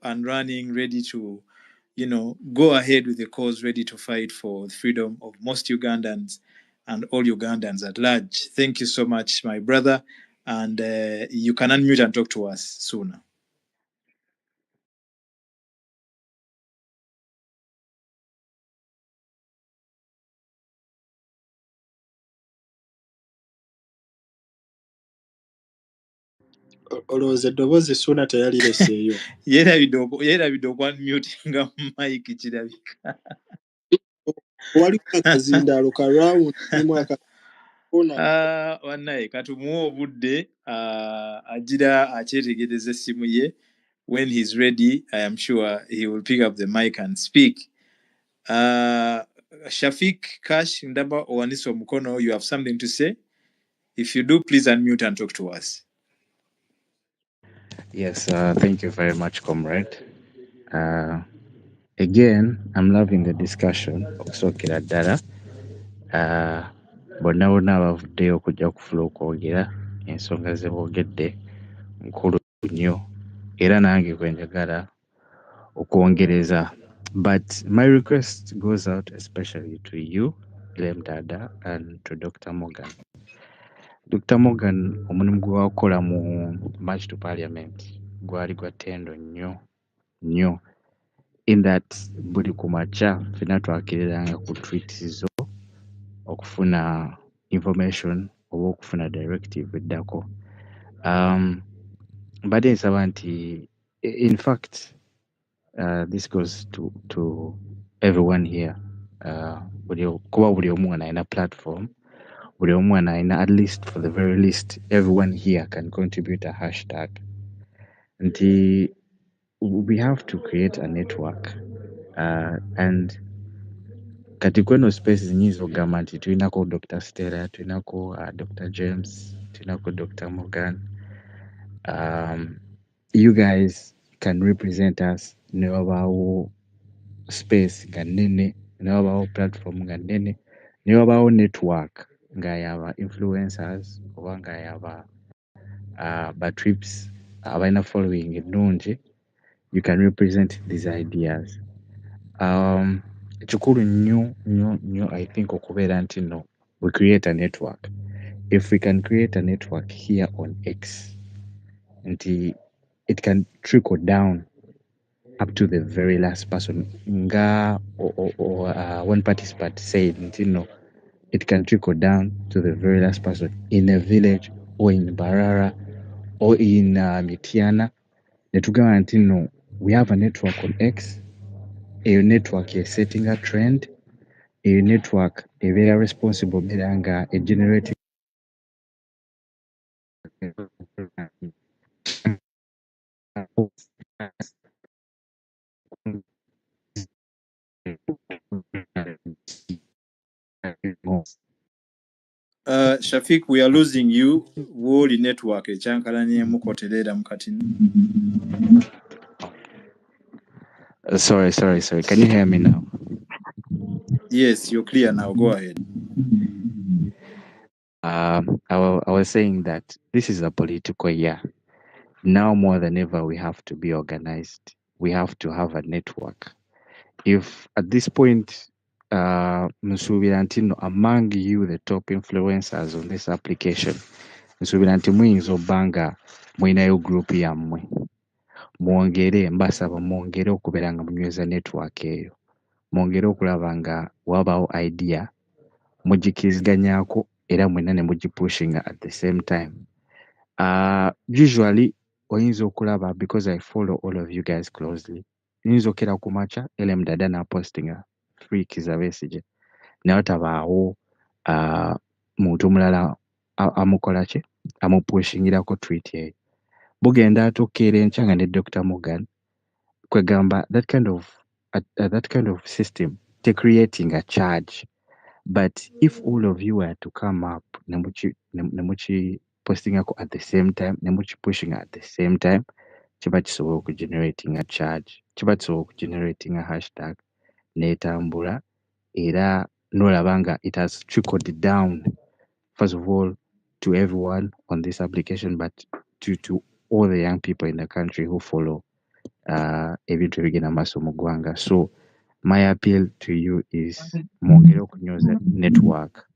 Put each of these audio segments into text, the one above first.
and running, ready to, go ahead with the cause, ready to fight for the freedom of most Ugandans and all Ugandans at large. Thank you so much, my brother. And you can unmute and talk to us sooner. olowooza eddoboozi Ssuuna teyalireseeyo. Yerabidde okwanmutinga mike kirabika. Waliwo akazindaalo ka round emu akakona. Wannaye katumuwa obudde agira akyetegereza essimu ye. When he's ready, I am sure he will pick up the mic and speak. Shafiq Kash Ndaba Owaniso Mukono, you have something to say? If you do, please unmute and talk to us. Yes, thank you very much, comrade. Again, I'm loving the discussion. Okusokera ddala. Bonna bonna abavuddeyo okujja okufuna okwogera ensonga ze boogedde nkulu nnyo era nange kwe njagala okwongereza. But my request goes out especially to you, Lem Dada, and to Dr. Morgan. Dr. Morgan, omulimu gwe wakola mu March to Parliament gwali gwa ttendo nnyo in that buli kumakya ffenna twakeereranga ku tweets zo okufuna information oba okufuna directive eddako. Mbadde nsaba nti in fact this goes to everyone here. Kuba buli omu anaina platform, buli omu anaina, at least for the very least, everyone here can contribute a hashtag. Nti we have to create a network and kati kweno spaces nyingi ogamba nti tulinako Dr. Stella, tulinako Dr. James, tulinako Dr. Morgan. You guys can represent us. Ne wabaawo space nga nnene, ne wabaawo platform nga nnene, ne wabaawo network nga yaba influencers oba nga yaba ba trips abalina following ennungi. You can represent these ideas. Kikulu nnyo I think okubeera nti no, we create a network. If we can create a network here on X, nti it can trickle down up to the very last person. Nga or one participant said, nti no, it can trickle down to the very last person in a village or in Barara or in Mitiana. Netugamba nti no, we have a network on X. A network is setting a trend. A network is very responsible nga a generating Shafiq, we are losing you. Woli network ekyankalanye mukoterera mukati. Sorry. Can you hear me now? Yes, you're clear now. Go ahead. I was saying that this is a political year. Now more than ever, we have to be organized. We have to have a network. If at this point, Msubi Antino, among you, the top influencers on this application, Msubi Antino muyinza obanga mwinayo group yammwe. Mwongere mbasaba mwongere okubeera nga munyweza network eyo. Mwongere okulaba nga wabaawo idea mugikirizganyaako era mwenna ne mugipushinga at the same time. Usually oyinza okulaba, because I follow all of you guys closely, oyinza okera ku makya LM Dada na postinga free Kizza Besigye naye tabaawo muntu omulala amukola ki amupushingirako tweet eyo. Bugenda ate okkeera enkya nga ne Dr. Morgan kwegamba that kind of system te creating a charge. But if all of you were to come up nemuchi posting at the same time, nemuchi pushing at the same time, chiba kisobola generating a charge, chiba kisobola generating a hashtag, netambula era nolabanga it has trickled down, first of all, to everyone on this application, but to all the young people in the country who follow ebintu ebigenda maaso mu ggwanga. So my appeal to you is mwongere okunyweza network,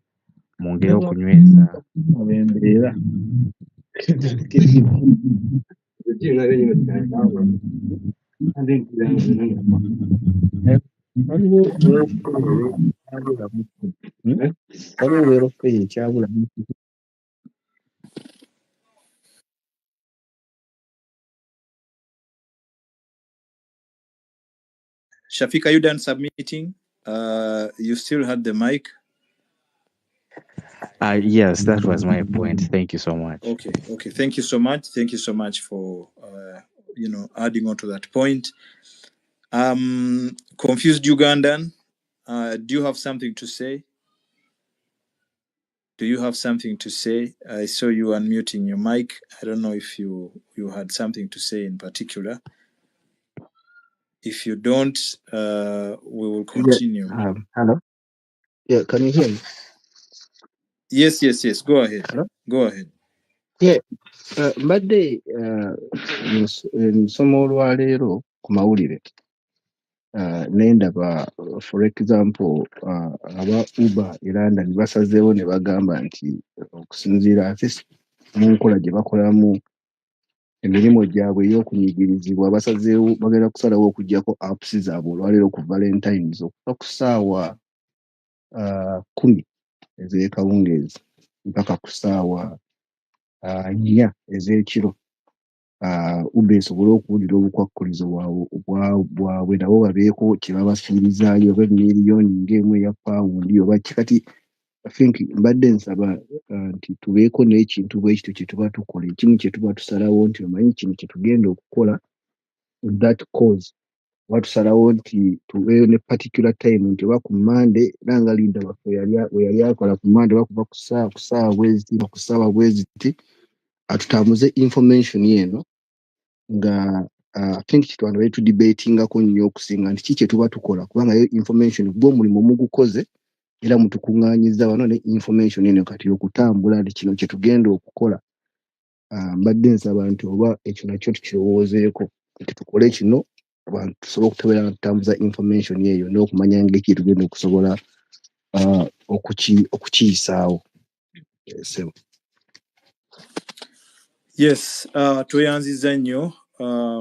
mwongere okunyweza Shafik, are you done submitting? You still had the mic. Yes, that was my point. Thank you so much. Okay. Thank you so much. Thank you so much for adding on to that point. Confused Ugandan, do you have something to say? I saw you unmuting your mic. I don't know if you had something to say in particular. If you don't, we will continue. Yeah, hello. Yeah, can you hear me? Yes. Go ahead. Hello? Go ahead. Yeah. Mbadde nsoma olwaleero ku mawulire nendaba for example aba Uber e London basazeewo ne bagamba nti okusinziira ate mu nkola gye bakolamu emirimu gyabwe ey'okunyigirizibwa basazeewo bagenda kusalawo okuggyako apps zaabwe olwaleero ku Valentines okuva ku ssaawa 10 ez'ekawungeezi mpaka ku ssaawa 4 ez'ekiro. Uber esobole okuwulira obukwakkulizo bwabwe nabo babeeko kye babafiirizaayo oba miliyoni ng'emu eya pawundi oba kikati. I think mbadde nsaba nti tubeeko n'ekintu bwe kityo kye tuba tukola, ekimu kye tuba tusalawo nti omanyi kino kye tugenda okukola that cause. Oba tusalawo nti tubeeyo ne particular time nti oba ku Monday era nga Linda waffe we yali akola ku Monday oba kuva ku ssaawa bwe ziti atutambuze information eno nga I think kitwanda bali tudebatingako nnyo okusinga nti kiki kye tuba tukola kubanga yo information gwo omulimu mugukoze era mutukuŋŋaanyiza wano ne information eno kati okutambula nti kino kye tugenda okukola. Mbadde nsaba nti oba ekyo nakyo tukirowoozeeko nti tukole kino abantu tusobole okutebeera nga tutambuza information eyo n'okumanya ng'eki tugenda okusobola okukiyisaawo. Yes, tweyanziza nnyo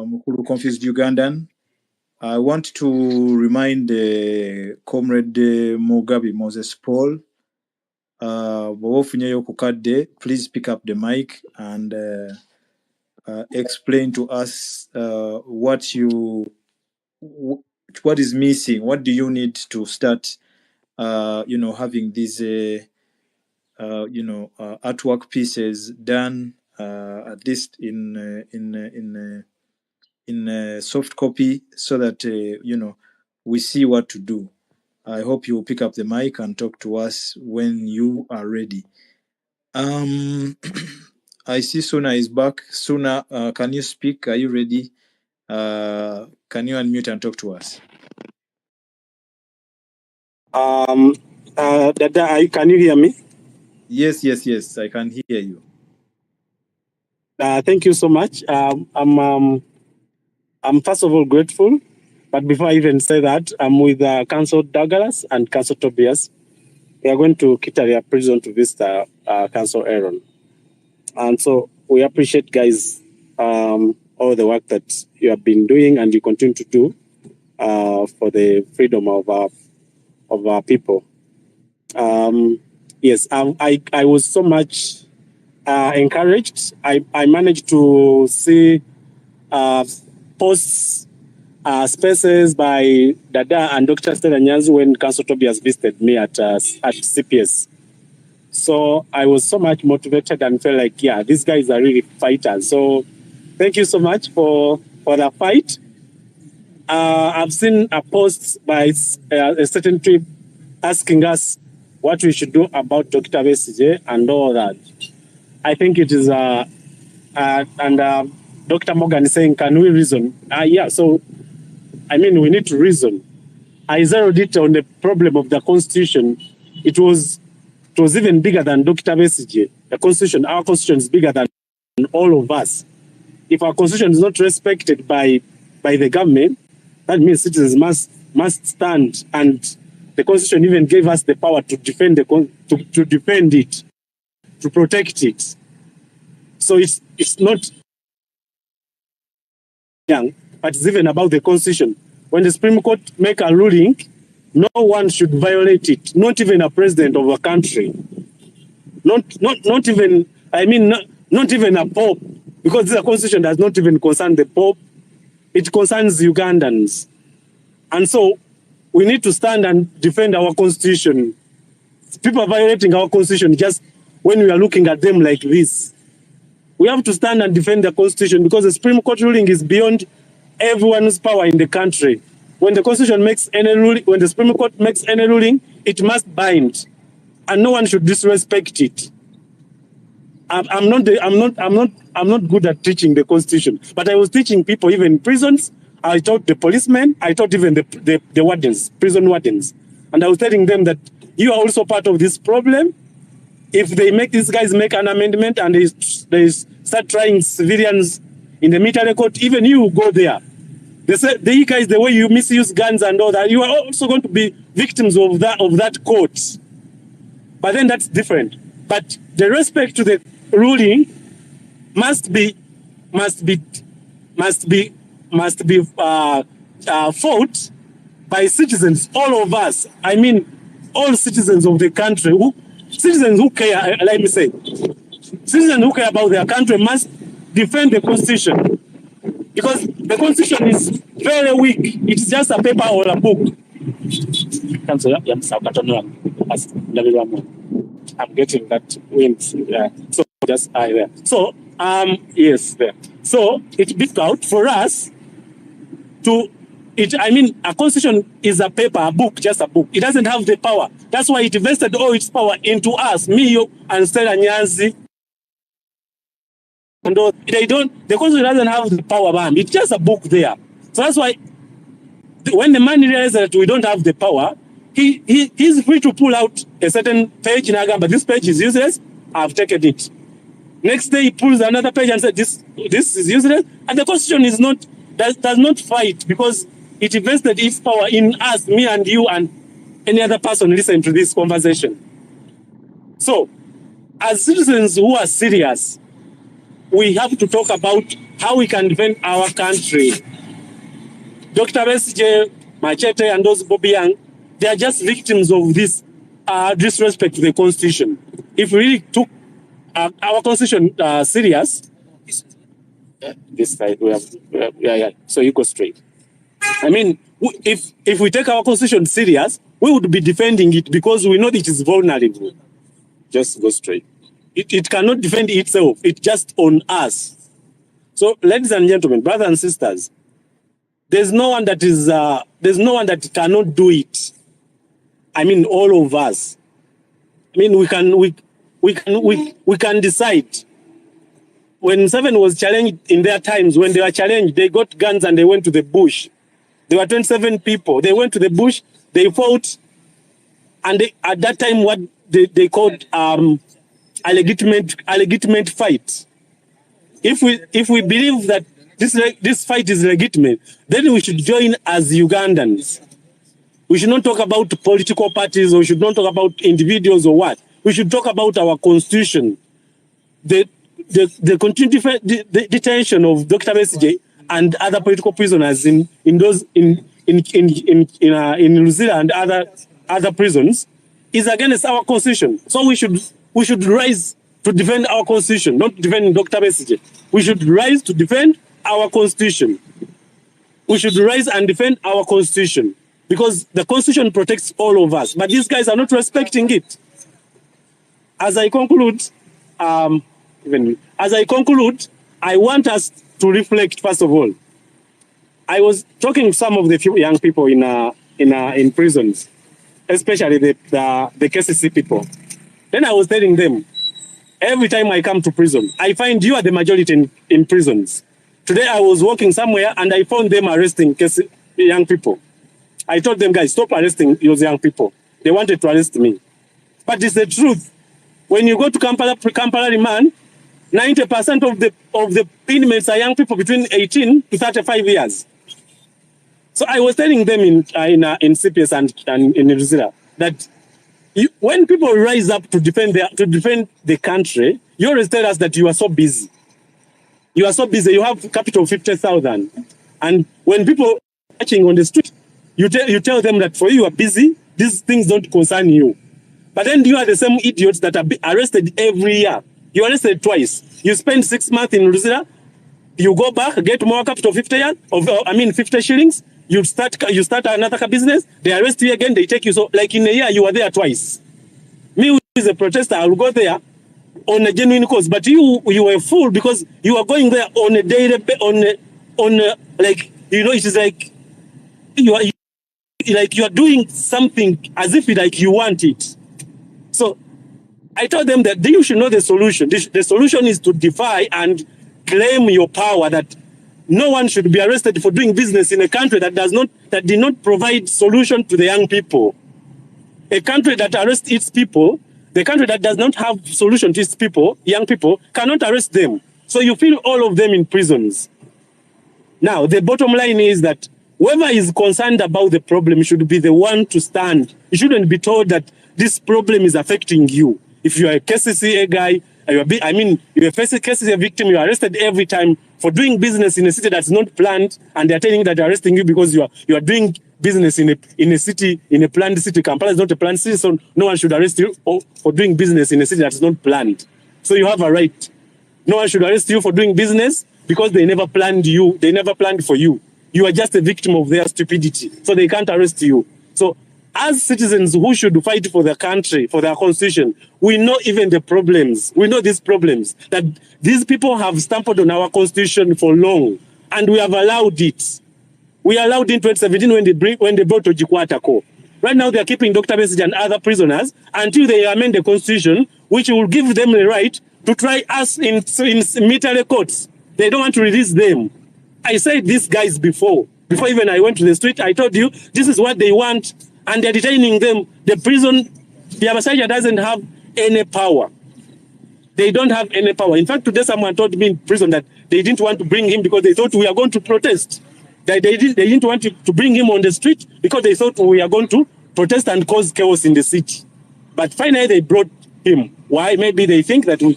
mukulu Confused Ugandan. I want to remind Comrade Mugabe Moses Paul, bw'ofunyeyo ku kadde, please pick up the mic and explain to us what is missing. What do you need to start, having these, artwork pieces done, at least in soft copy, so that we see what to do. I hope you will pick up the mic and talk to us when you are ready. I see Suna is back. Suna, can you speak? Are you ready? Can you unmute and talk to us? Dada, can you hear me? Yes, I can hear you. Thank you so much. I'm first of all grateful, but before I even say that, I'm with Council Douglas and Council Tobias. We are going to Kitaria prison to visit Council Aaron. And so we appreciate, guys, all the work that you have been doing and you continue to do for the freedom of our people. Yes, I was so much encouraged. I managed to see posts, spaces by Dada and Dr. Stella Nyanzu when Council Tobias visited me at CPS. So I was so much motivated and felt like, yeah, these guys are really fighters. So thank you so much for the fight. I've seen a post by a certain trip asking us what we should do about Dr. Besije and all that. I think it is, and Dr. Morgan is saying, can we reason? Yeah, so, I mean, we need to reason. I zeroed it on the problem of the Constitution. It was even bigger than Dr. Besije. The Constitution, our Constitution is bigger than all of us. If our Constitution is not respected by by the government, that means citizens must stand, and the Constitution even gave us the power to defend to defend it, to protect it. So it's not young, but it's even about the Constitution. When the Supreme Court make a ruling, no one should violate it, not even a president of a country. Not even, I mean, not even a pope, because the Constitution does not even concern the pope. It concerns Ugandans. And so we need to stand and defend our Constitution. People are violating our Constitution just when we are looking at them like this. We have to stand and defend the Constitution, because the Supreme Court ruling is beyond everyone's power in the country. When the Constitution makes any ruling, when the Supreme Court makes any ruling, it must bind, and no one should disrespect it. I'm not good at teaching the Constitution, but I was teaching people even in prisons. I taught the policemen, I taught even the wardens, prison wardens, and I was telling them that you are also part of this problem. If these guys make an amendment and they start trying civilians in the military court, even you go there. They say, you guys, the way you misuse guns and all that, you are also going to be victims of that court. But then that's different. But the respect to the ruling must be fought by citizens, all of us. I mean, all citizens of the country, citizens who care. Let me say, citizens who care about their country must defend the Constitution, because the Constitution is very weak. It's just a paper or a book. I'm getting that wind. So just there. So yes, there. So it's difficult for us to. I mean, a Constitution is a paper, a book, just a book. It doesn't have the power. That's why it invested all its power into us, me, you, and Stella Nyanzi. And they don't. The Constitution doesn't have the power, man. It's just a book there. So that's why when the man realizes that we don't have the power, he's free to pull out a certain page in Agamba. This page is useless. I've taken it. Next day he pulls another page and says this is useless. And the Constitution is not does not fight, because it invested its power in us, me and you and any other person listening to this conversation. So, as citizens who are serious, we have to talk about how we can defend our country. Dr. Besije, Machete, and those Bobby Young, they are just victims of this disrespect to the Constitution. If we really took our Constitution serious, this side we have, yeah. So you go straight. I mean, if we take our Constitution serious, we would be defending it, because we know it is vulnerable. Just go straight. It cannot defend itself. It's just on us. So, ladies and gentlemen, brothers and sisters, there's no one that cannot do it. I mean, all of us. I mean, we can decide. When Seven was challenged in their times, when they were challenged, they got guns and they went to the bush. There were 27 people. They went to the bush, they fought, and at that time, what they called a legitimate fight. If we believe that this fight is legitimate, then we should join as Ugandans. We should not talk about political parties, or we should not talk about individuals or what. We should talk about our Constitution. The continued detention of Dr. Besije and other political prisoners in Luzira and other prisons is against our Constitution. So we should rise to defend our Constitution, not defend Dr. Besije. We should rise to defend our Constitution. We should rise and defend our Constitution, because the Constitution protects all of us. But these guys are not respecting it. As I conclude, I want us to reflect. First of all, I was talking to some of the few young people in prisons, especially the KCC people. Then I was telling them, every time I come to prison, I find you are the majority in prisons. Today I was walking somewhere and I found them arresting young people. I told them, guys, stop arresting those young people. They wanted to arrest me. But it's the truth. When you go to Kampala remand, 90% of the inmates are young people between 18 to 35 years. So I was telling them in CPS and in Ruzira that when people rise up to defend the country, you always tell us that you are so busy. You are so busy. You have capital of 50,000, and when people are watching on the street, you tell them that for you are busy. These things don't concern you. But then you are the same idiots that are arrested every year. You are arrested twice. You spend 6 months in Ruzira. You go back, get more capital, 50 shillings. You start another business. They arrest you again. They take you. So, like in a year, you are there twice. Me, who is a protester, I will go there on a genuine cause. But you were a fool because you are going there on a daily, like, you know, it is like you are doing something as if like you want it. So I told them that you should know the solution. The solution is to defy and claim your power, that no one should be arrested for doing business in a country that did not provide solution to the young people. A country that arrests its people, the country that does not have solution to its people, young people, cannot arrest them. So you feel all of them in prisons. Now, the bottom line is that whoever is concerned about the problem should be the one to stand. You shouldn't be told that this problem is affecting you. If you are a KCCA guy, you're a KCCA victim, you are arrested every time for doing business in a city that's not planned, and they're telling you that they're arresting you because you are doing business in a city, in a planned city. Kampala is not a planned city, so no one should arrest you for doing business in a city that's not planned. So you have a right. No one should arrest you for doing business because they never planned you. They never planned for you. You are just a victim of their stupidity. So they can't arrest you. So as citizens who should fight for their country, for their constitution, we know even the problems. We know these problems that these people have stamped on our constitution for long, and we have allowed it. We allowed in 2017 when they brought Ojikwatako. Right now they are keeping Dr. Message and other prisoners until they amend the constitution, which will give them the right to try us in military courts. They don't want to release them. I said these guys before even I went to the street, I told you this is what they want, and they're detaining them. The prison, the Abasaja doesn't have any power. They don't have any power. In fact, today someone told me in prison that they didn't want to bring him because they thought we are going to protest. They didn't want to bring him on the street because they thought we are going to protest and cause chaos in the city. But finally they brought him. Why? Maybe they think that we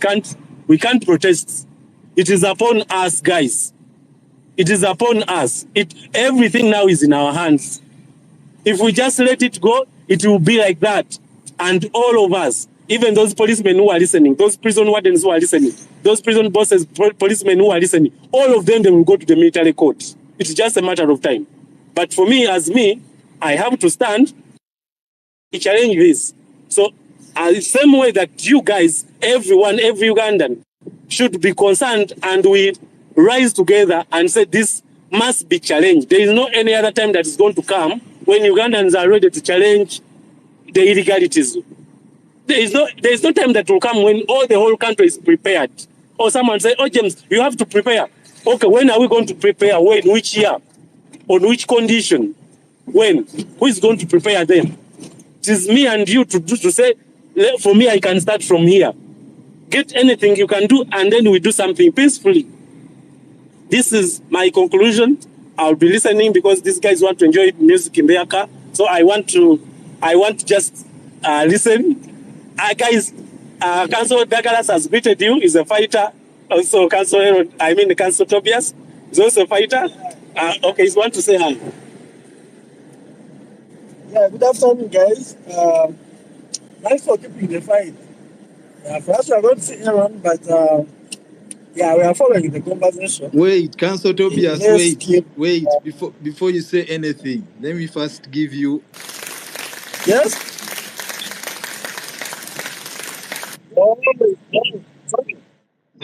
can't protest. It is upon us, guys. It is upon us. Everything now is in our hands. If we just let it go, it will be like that. And all of us, even those policemen who are listening, those prison wardens who are listening, those prison bosses, policemen who are listening, all of them, they will go to the military court. It's just a matter of time. But for me, I have to stand to challenge this. So, the same way that you guys, everyone, every Ugandan, should be concerned, and we rise together and say this must be challenged. There is no any other time that is going to come when Ugandans are ready to challenge the illegalities. There is no time that will come when the whole country is prepared. Or someone say, oh, James, you have to prepare. Okay, when are we going to prepare? When? Which year? On which condition? When? Who is going to prepare them? It is me and you to say, for me, I can start from here. Get anything you can do, and then we do something peacefully. This is my conclusion. I'll be listening because these guys want to enjoy music in their car. So I want to just listen. Guys, Council Douglas has greeted you. He's a fighter. Also, Council Tobias is also a fighter. Okay, he's want to say hi. Yeah, good afternoon, guys. Thanks for keeping the fight. For us, we are going to see Aaron, but we are following the conversation. Wait, Council Tobias, wait. Before you say anything, let me first give you. Yes?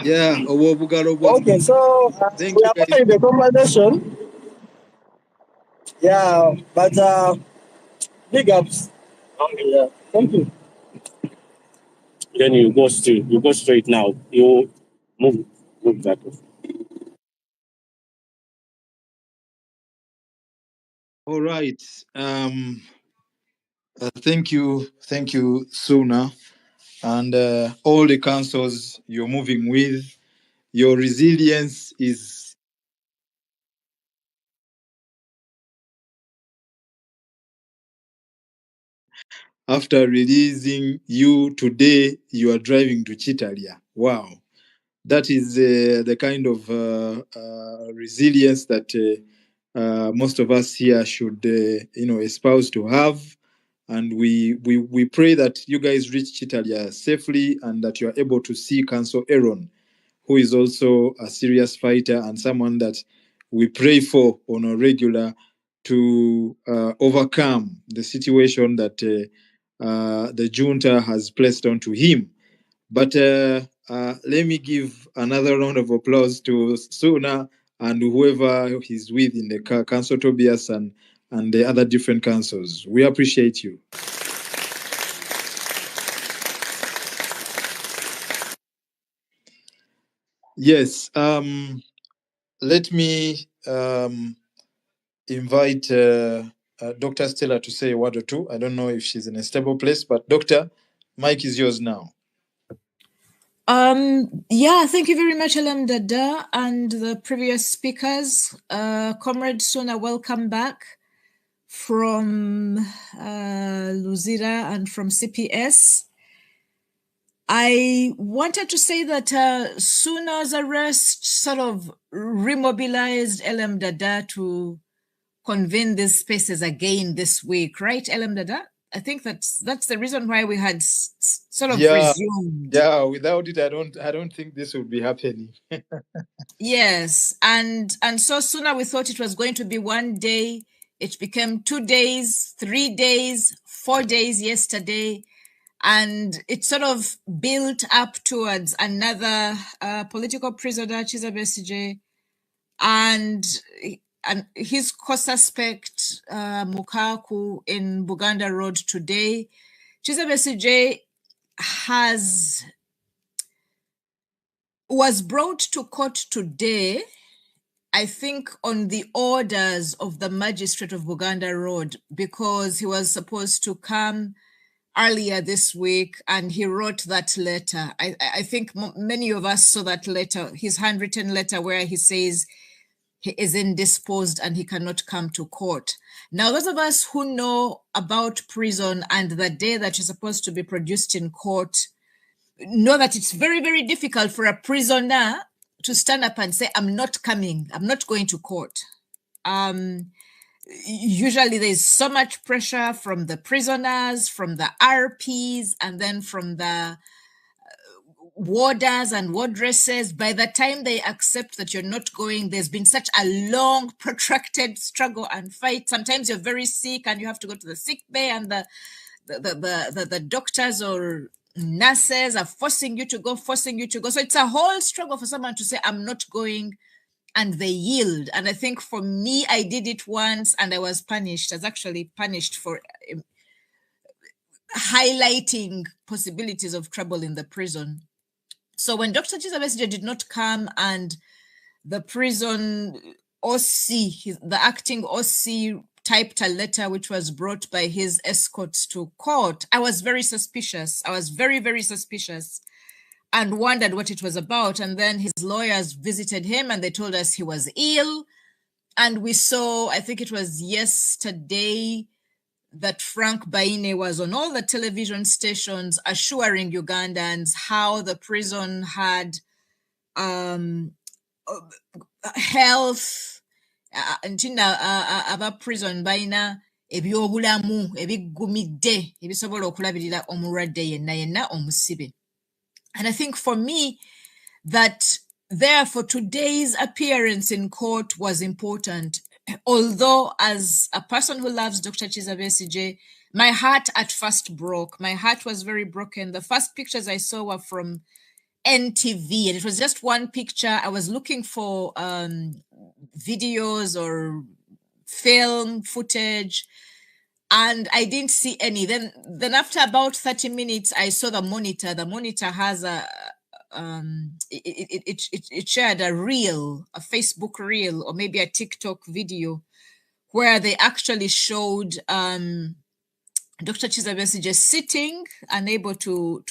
Yeah, okay, so we are following the conversation. Yeah, but big ups. Okay, yeah. Thank you. Then you go straight now. You move that way. All right. Thank you, Suna, and all the councils you're moving with. Your resilience is after releasing you today, you are driving to Chitalia. Wow. That is the kind of resilience that most of us here should, espouse to have. And we pray that you guys reach Chitalia safely and that you are able to see Council Aaron, who is also a serious fighter and someone that we pray for on a regular to overcome the situation that the junta has placed onto him. But let me give another round of applause to Suna and whoever he's with in the council, Tobias and the other different councils. We appreciate you. Yes. Let me invite Dr. Stella to say a word or two. I don't know if she's in a stable place, but Doctor, mic is yours now. Yeah, thank you very much, Alam Dada and the previous speakers. Comrade Suna, welcome back from Luzira and from CPS. I wanted to say that Suna's arrest sort of remobilized Elam Dada to convene these spaces again this week, right, Elam Dada? I think that's the reason why we had sort of resumed. Yeah, without it, I don't think this would be happening. Yes, and so Suna, we thought it was going to be one day. It became 2 days, 3 days, 4 days yesterday. And it sort of built up towards another political prisoner, Kizza Besigye, and his co-suspect, Mukaku, in Buganda Road today. Kizza Besigye was brought to court today, I think on the orders of the magistrate of Buganda Road, because he was supposed to come earlier this week and he wrote that letter. I think many of us saw that letter, his handwritten letter where he says he is indisposed and he cannot come to court. Now, those of us who know about prison and the day that you're supposed to be produced in court know that it's very, very difficult for a prisoner to stand up and say, I'm not coming, I'm not going to court. Usually there's so much pressure from the prisoners, from the RPs, and then from the warders and wardresses. By the time they accept that you're not going, there's been such a long, protracted struggle and fight. Sometimes you're very sick and you have to go to the sick bay, and the doctors or nurses are forcing you to go. So it's a whole struggle for someone to say, I'm not going, and they yield. And I think for me, I did it once and I was punished. I was actually punished for highlighting possibilities of trouble in the prison. So when Dr. Kizza Besigye did not come and the prison OC, the acting OC, typed a letter which was brought by his escorts to court, I was very suspicious. I was very, very suspicious and wondered what it was about. And then his lawyers visited him and they told us he was ill. And we saw, I think it was yesterday, that Frank Baine was on all the television stations assuring Ugandans how the prison had health, about prison baina ebyobulamu ebiggumidde ebisobola okulabirira omulwadde yenna omusibe. And I think for me that therefore today's appearance in court was important. Although as a person who loves Dr. Kizza Besigye, my heart at first broke. My heart was very broken. The first pictures I saw were from NTV, and it was just one picture. I was looking for videos or film footage, and I didn't see any. Then after about 30 minutes, I saw the monitor. The monitor has it shared a reel, a Facebook reel, or maybe a TikTok video, where they actually showed Dr. Kizza Besigye sitting, unable to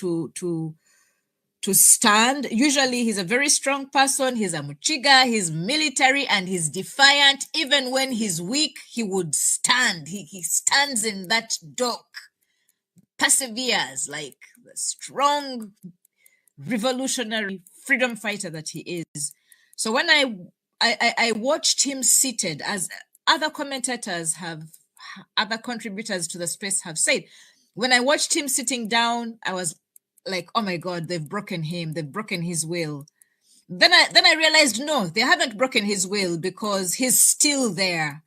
stand. Usually he's a very strong person. He's a Muchiga, he's military, and he's defiant. Even when he's weak, he would stand. He stands in that dock. perseveres like the strong revolutionary freedom fighter that he is. So when I watched him seated, as other commentators have, other contributors to the space have said, when I watched him sitting down, I was like, oh my God, they've broken him, they've broken his will. Then I realized, no, they haven't broken his will, because he's still there.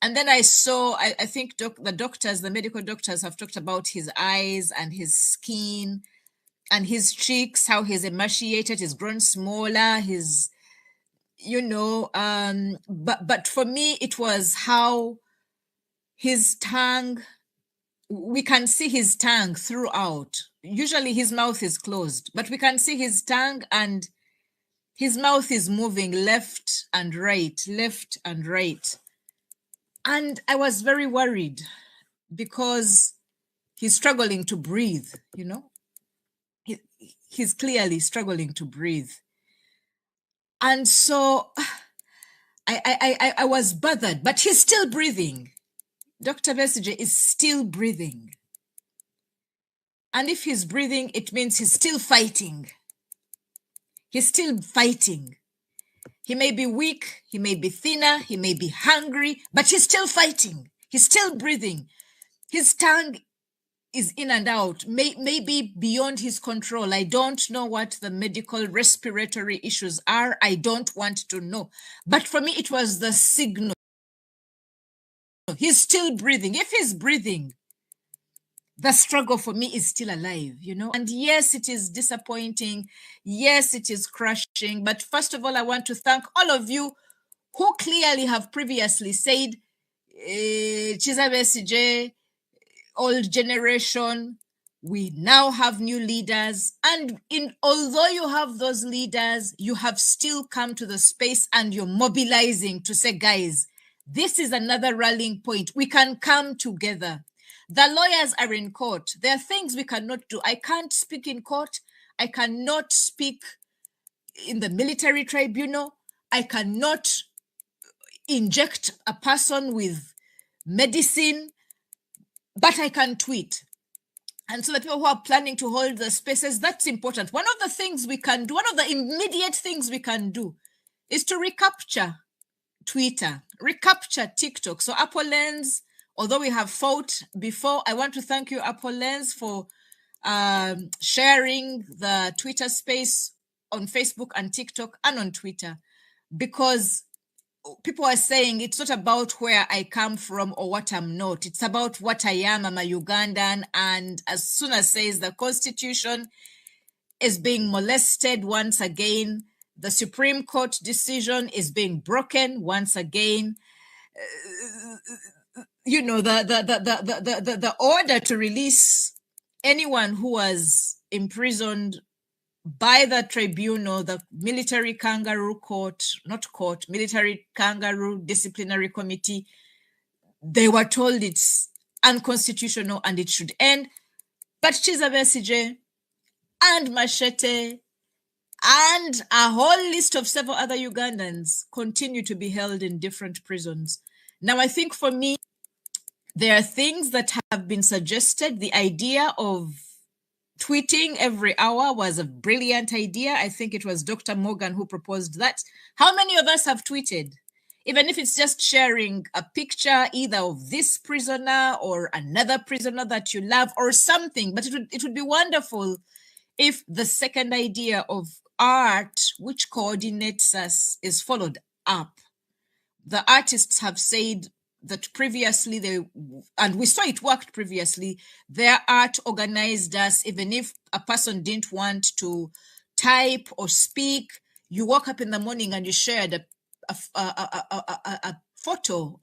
And then I saw, I think the medical doctors have talked about his eyes and his skin and his cheeks, how he's emaciated, he's grown smaller, he's, but for me, it was how his tongue, we can see his tongue throughout. Usually his mouth is closed, but we can see his tongue, and his mouth is moving left and right, left and right. And I was very worried, because he's struggling to breathe, He's clearly struggling to breathe. And so I was bothered, but he's still breathing. Dr. Besigye is still breathing. And if he's breathing, it means he's still fighting. He's still fighting. He may be weak, he may be thinner, he may be hungry, but he's still fighting. He's still breathing. His tongue is in and out, maybe beyond his control. I don't know what the medical respiratory issues are. I don't want to know. But for me, it was the signal. He's still breathing. If he's breathing, the struggle for me is still alive, And yes, it is disappointing. Yes, it is crushing. But first of all, I want to thank all of you who clearly have previously said, Chiza Besigye, old generation, we now have new leaders. And although you have those leaders, you have still come to the space and you're mobilizing to say, guys, this is another rallying point. We can come together. The lawyers are in court. There are things we cannot do. I can't speak in court. I cannot speak in the military tribunal. I cannot inject a person with medicine, but I can tweet. And so the people who are planning to hold the spaces, that's important. One of the things we can do, one of the immediate things we can do, is to recapture Twitter, recapture TikTok. So Apple Lens, although we have fought before, I want to thank you, Apple Lens, for sharing the Twitter space on Facebook and TikTok and on Twitter, because people are saying it's not about where I come from or what I'm not. It's about what I am. I'm a Ugandan. And as soon as says the Constitution is being molested once again, the Supreme Court decision is being broken once again. The order to release anyone who was imprisoned by the tribunal, the military kangaroo military kangaroo disciplinary committee, they were told it's unconstitutional and it should end. But Chiza Besigye and Machete and a whole list of several other Ugandans continue to be held in different prisons. Now, I think for me, there are things that have been suggested. The idea of tweeting every hour was a brilliant idea. I think it was Dr. Morgan who proposed that. How many of us have tweeted? Even if it's just sharing a picture either of this prisoner or another prisoner that you love or something. But it would be wonderful if the second idea of art, which coordinates us, is followed up. The artists have said that previously and we saw it worked previously, their art organized us. Even if a person didn't want to type or speak, you woke up in the morning and you shared a photo,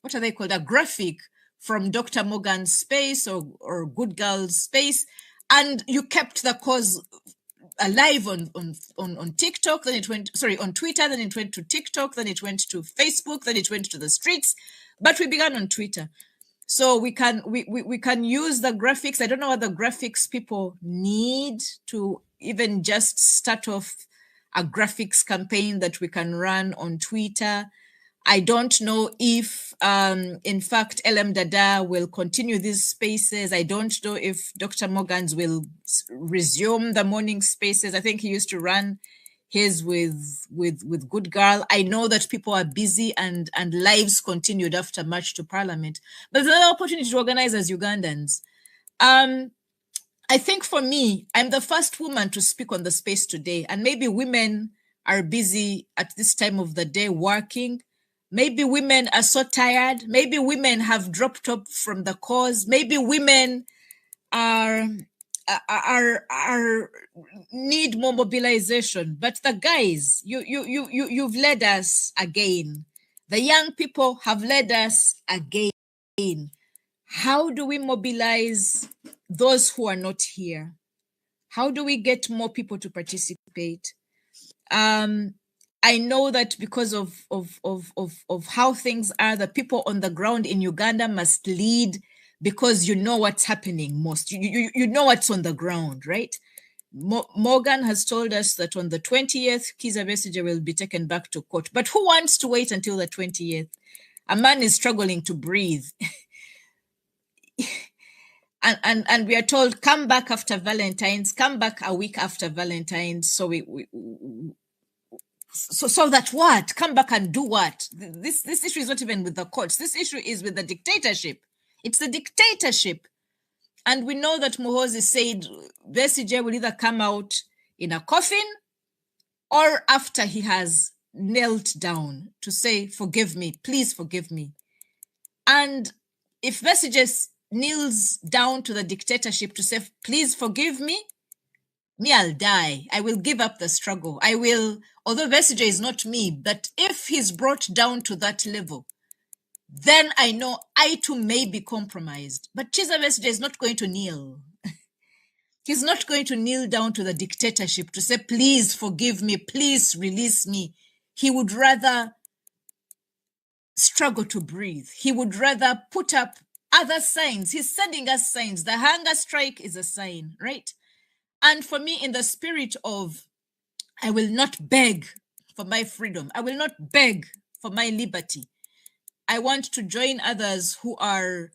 what are they called, a graphic from Dr. Morgan's space or Good Girl's space, and you kept the cause alive on TikTok, then it went, on Twitter, then it went to TikTok, then it went to Facebook, then it went to the streets, but we began on Twitter. So we can use the graphics. I don't know what the graphics people need to even just start off a graphics campaign that we can run on Twitter. I don't know if, in fact, LM Dada will continue these spaces. I don't know if Dr. Morgans will resume the morning spaces. I think he used to run his with Good Girl. I know that people are busy and lives continued after March to Parliament. But there's an opportunity to organize as Ugandans. I think for me, I'm the first woman to speak on the space today, and maybe women are busy at this time of the day working. Maybe women are so tired. Maybe women have dropped off from the cause. Maybe women are need more mobilization. But the guys, you've led us again. The young people have led us again. How do we mobilize those who are not here? How do we get more people to participate? I know that because of how things are, the people on the ground in Uganda must lead, because you know what's happening most. You know what's on the ground, right? Morgan has told us that on the 20th, Kizza Besigye will be taken back to court. But who wants to wait until the 20th? A man is struggling to breathe. And we are told, come back after Valentine's, come back a week after Valentine's. So so that what? Come back and do what? This issue is not even with the courts. This issue is with the dictatorship. It's the dictatorship. And we know that Muhoozi said Besigye will either come out in a coffin or after he has knelt down to say, forgive me, please forgive me. And if Besigye kneels down to the dictatorship to say, please forgive me, I'll die. I will give up the struggle. I will, although Besigye is not me, but if he's brought down to that level, then I know I too may be compromised. But Kizza Besigye is not going to kneel. He's not going to kneel down to the dictatorship to say, please forgive me, please release me. He would rather struggle to breathe. He would rather put up other signs. He's sending us signs. The hunger strike is a sign, right? And for me, in the spirit of, I will not beg for my freedom. I will not beg for my liberty. I want to join others who are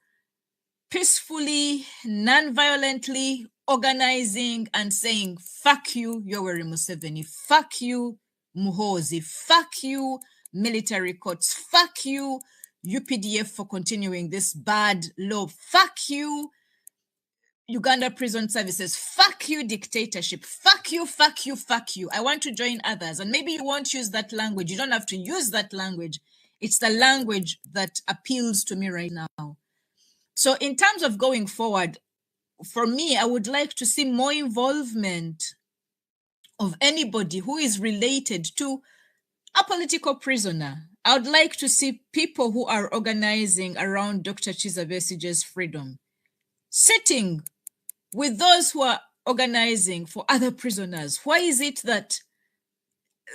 peacefully, non-violently organizing and saying, fuck you, Yoweri Museveni. Fuck you, Muhoozi. Fuck you, military courts. Fuck you, UPDF, for continuing this bad law. Fuck you, Uganda Prison Services. Fuck you, dictatorship. Fuck you, fuck you, fuck you. I want to join others. And maybe you won't use that language. You don't have to use that language. It's the language that appeals to me right now. So in terms of going forward, for me, I would like to see more involvement of anybody who is related to a political prisoner. I would like to see people who are organizing around Dr. Kizza Besigye's freedom, sitting with those who are organizing for other prisoners. Why is it that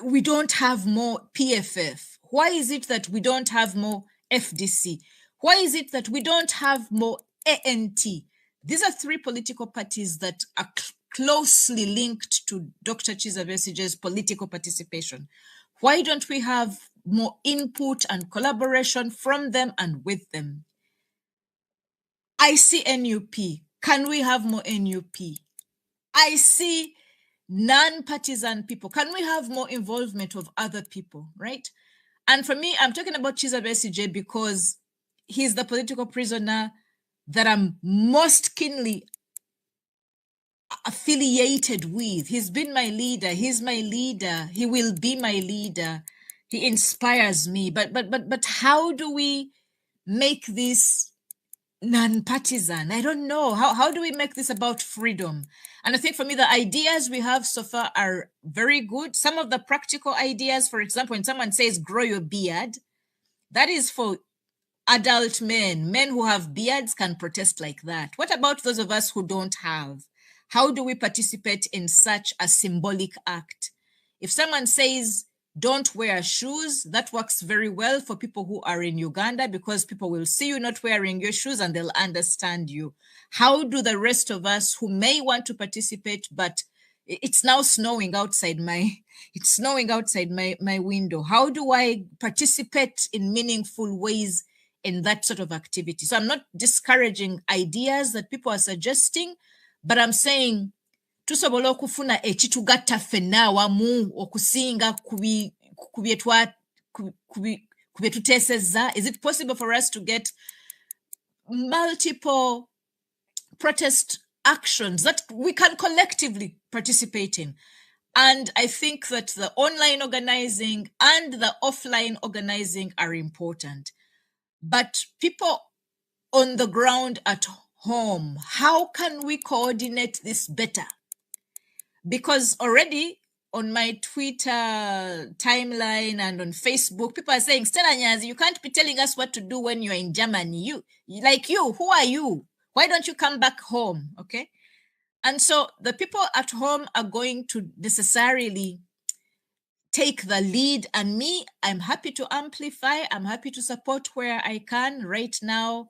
we don't have more PFF? Why is it that we don't have more FDC? Why is it that we don't have more ANT? These are three political parties that are closely linked to Dr. Kizza Besigye's political participation. Why don't we have more input and collaboration from them and with them? I see NUP. Can we have more NUP? I see non-partisan people. Can we have more involvement of other people, right? And for me, I'm talking about Kizza Besigye because he's the political prisoner that I'm most keenly affiliated with. He's been my leader. He's my leader. He will be my leader. He inspires me. But how do we make this non-partisan? I don't know. How do we make this about freedom? And I think for me, the ideas we have so far are very good. Some of the practical ideas, for example, when someone says grow your beard, that is for adult men. Men who have beards can protest like that. What about those of us who don't have? How do we participate in such a symbolic act? If someone says, don't wear shoes, that works very well for people who are in Uganda because people will see you not wearing your shoes and they'll understand you. How do the rest of us who may want to participate but it's now snowing outside my window. How do I participate in meaningful ways in that sort of activity? So I'm not discouraging ideas that people are suggesting, but I'm saying tusobola okufuna ekitugatta ffenna awamu okusinga ku bye tuteesezza. Is it possible for us to get multiple protest actions that we can collectively participate in? And I think that the online organizing and the offline organizing are important. But people on the ground at home, how can we coordinate this better? Because already on my Twitter timeline and on Facebook, people are saying, Stella Nyazi, you can't be telling us what to do when you're in Germany. Who are you? Why don't you come back home? Okay. And so the people at home are going to necessarily take the lead, and me, I'm happy to amplify. I'm happy to support where I can. Right now,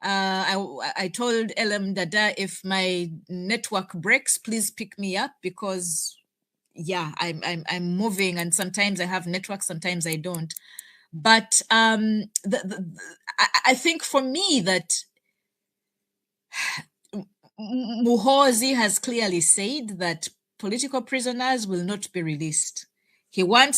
I told LM Dada, if my network breaks, please pick me up, because yeah, I'm moving, and sometimes I have network, sometimes I don't. But I think for me that Muhoozi has clearly said that political prisoners will not be released. He wants